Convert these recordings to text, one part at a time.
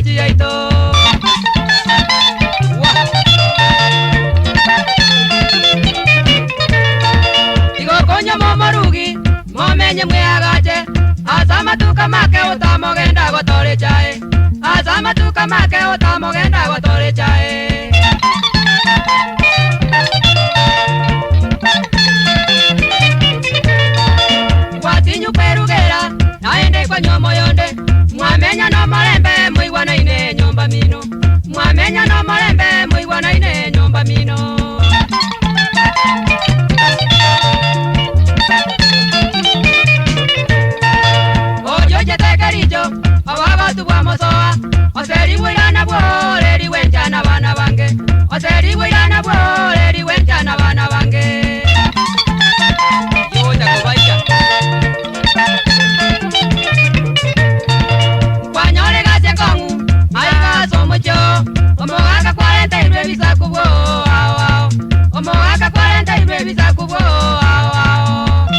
muji yaito Igo konyo momorugi momenye mweagache Asama tukamake utamogenda gotore chae Asama tukamake utamogenda gotore chae Watinyu perugera naende kwa nyomo yonde Mwamenya no marembe muigwana ine nyomba mino Mwamenya no marembe muigwana ine nyomba mino Ojo jetekerijo abagatu bwa mosoa Oseri wirana bwo leri wenjana bana bange Oseri wirana bwo leri wenjana bana bange Yoja kubaika Kwanyore gache kongu aiga somocho Omogaka 40 bisa kubwo ao ao Omogaka 40 bisa kubwo ao ao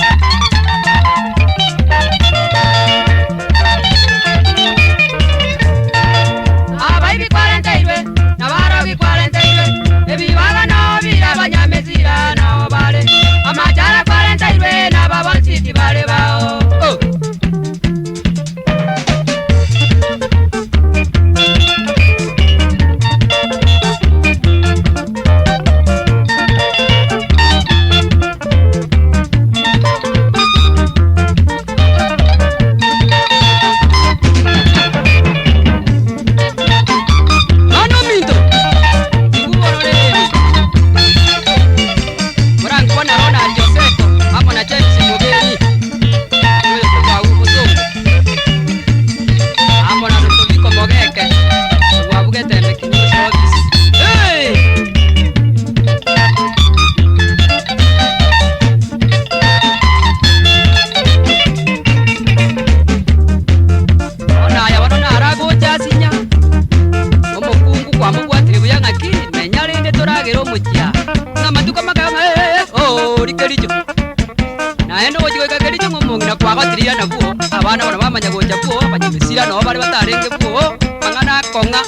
Abaibi 40 nabarogi 40 Ebibaga no bira banyamezira no bale Amachara 40 nababonsiti bale bao Abana bamanya goja bwo banyamisira no bari batarenge bwo mangana konga